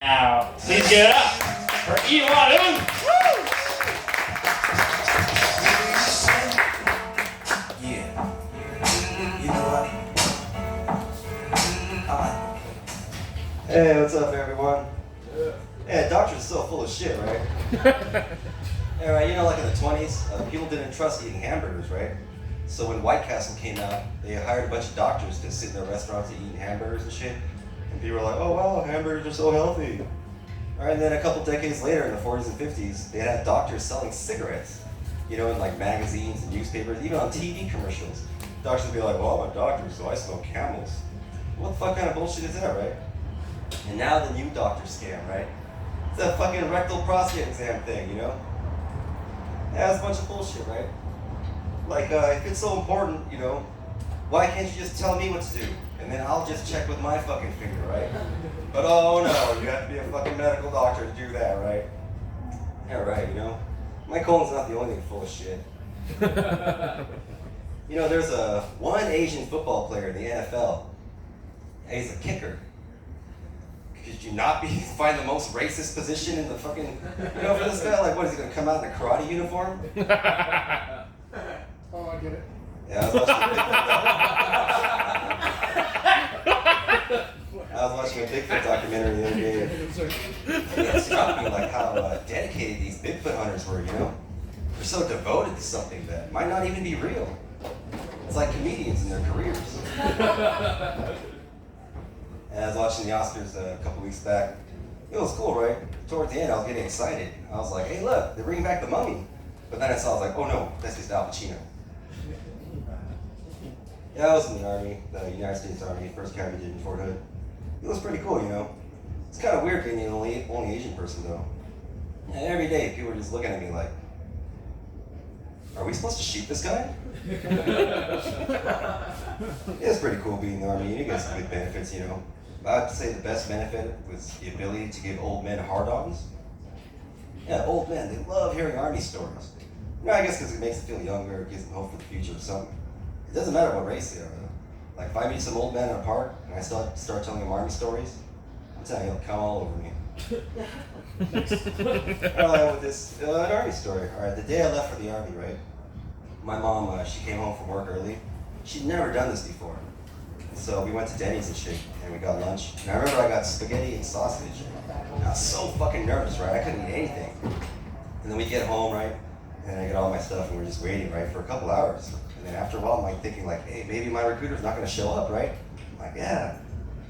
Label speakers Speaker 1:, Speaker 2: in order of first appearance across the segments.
Speaker 1: Now, please give it up for Iwanu.
Speaker 2: Yeah. You know what? Hey, what's up, everyone? Yeah, doctors are so full of shit, right? Yeah, right, you know, like in the 20s, people didn't trust eating hamburgers, right? So when White Castle came out, they hired a bunch of doctors to sit in their restaurants and eat hamburgers and shit. And people were like, oh wow, hamburgers are so healthy. All right, and then a couple decades later, in the 40s and 50s, they had doctors selling cigarettes, you know, in like magazines and newspapers, even on TV commercials. Doctors would be like, well, I'm a doctor, so I smoke Camels. What the fuck kind of bullshit is that, right? And now the new doctor scam, right? It's that fucking rectal prostate exam thing, you know? Yeah, it's a bunch of bullshit, right? Like, if it's so important, you know, why can't you just tell me what to do? And then I'll just check with my fucking finger, right? But oh no, you have to be a fucking medical doctor to do that, right? Yeah, right, you know? My colon's not the only thing full of shit. You know, there's one Asian football player in the NFL. He's a kicker. Could you not find the most racist position in the fucking, you know, for this guy? Like, what, is he gonna come out in a karate uniform?
Speaker 3: Oh, I get it.
Speaker 2: Yeah, I was watching a Bigfoot documentary the other day. And it struck me like how dedicated these Bigfoot hunters were, you know? They're so devoted to something that might not even be real. It's like comedians in their careers. And I was watching the Oscars a couple weeks back. It was cool, right? Towards the end, I was getting excited. I was like, hey, look, they're bringing back the Mummy. But then I saw, I was like, oh no, that's just Al Pacino. Yeah, I was in the Army, the United States Army, 1st Cavalry Division in Fort Hood. It was pretty cool, you know? It's kind of weird being the only Asian person, though. And every day, people were just looking at me like, are we supposed to shoot this guy? It's pretty cool being in the Army. You get some good benefits, you know? I'd say the best benefit was the ability to give old men hard-ons. Yeah, old men, they love hearing Army stories. You know, I guess because it makes them feel younger, it gives them hope for the future or something. It doesn't matter what race they are, though. Like, if I meet some old man in a park and I start telling them Army stories, I'm telling you, he'll come all over me. Well, with this, an Army story. All right, the day I left for the Army, right? My mom, she came home from work early. She'd never done this before. So we went to Denny's and shit, and we got lunch. And I remember I got spaghetti and sausage. And I was so fucking nervous, right? I couldn't eat anything. And then we get home, right? And I get all my stuff, and we're just waiting, right, for a couple hours. And then after a while, I'm like thinking, like, hey, maybe my recruiter's not gonna show up, right? I'm like, yeah.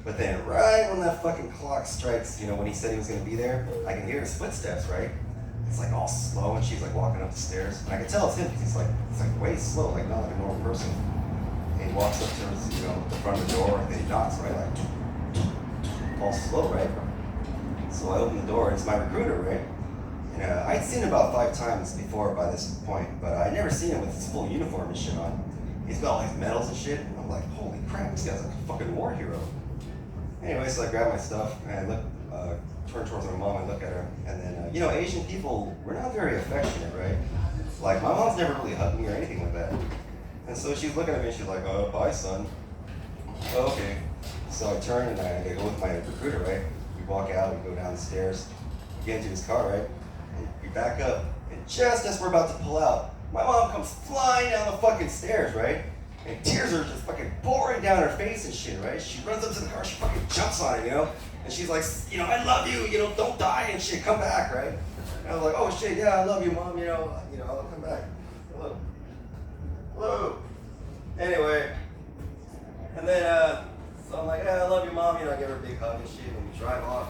Speaker 2: But then right when that fucking clock strikes, you know, when he said he was gonna be there, I can hear his footsteps, right? It's like all slow, and she's like walking up the stairs. And I can tell it's him, because he's like way slow, like not like a normal person. And he walks up to his, you know, the front of the door, and then he knocks, right? Like, all slow, right? So I open the door, and it's my recruiter, right? And I'd seen him about 5 times before by this point, but I'd never seen him with his full uniform and shit on. He's got all these medals and shit, and I'm like, holy crap, this guy's like a fucking war hero. Anyway, so I grab my stuff, and I look, turn towards my mom and look at her, and then, you know, Asian people, we're not very affectionate, right? Like, my mom's never really hugged me or anything like that. And so she's looking at me, and she's like, oh, bye, son. Oh, okay. So I turn, and I go with my recruiter, right? We walk out, we go down the stairs, we get into his car, right? And we back up, and just as we're about to pull out, my mom comes flying down the fucking stairs, right? And tears are just fucking pouring down her face and shit, right? She runs up to the car, she fucking jumps on it, you know? And she's like, you know, I love you, you know, don't die and shit, come back, right? And I was like, oh shit, yeah, I love you, mom, you know, I'll come back. Hello. Hello. Anyway, and then, so I'm like, yeah, I love you, mom, you know, I give her a big hug and shit, and we drive off.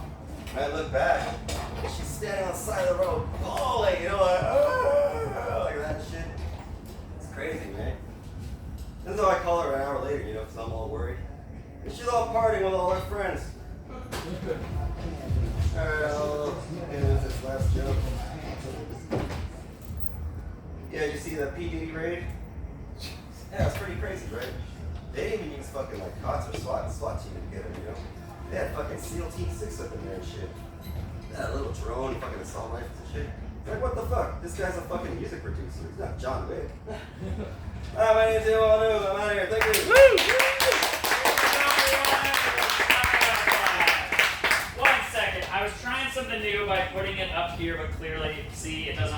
Speaker 2: And I look back, and she's standing on the side of the road, bawling, you know, like that and shit. It's crazy, man. This is how I call her an hour later, you know, because I'm all worried. And she's all partying with all her friends. Alright, I'll end with this last joke. Yeah, you see that P. Diddy raid? Yeah, it's pretty crazy, right? They didn't even use fucking like cops or SWAT team together, you know? They had fucking SEAL Team 6 up in there and shit. That little drone, fucking assault rifles and shit. Like, what the fuck? This guy's a fucking music producer. He's not John Wick. Alright, my name's Iwanu. I'm out of here. Thank you.
Speaker 1: Woo! 1 second. I was something new by putting it up here, but clearly, see, it doesn't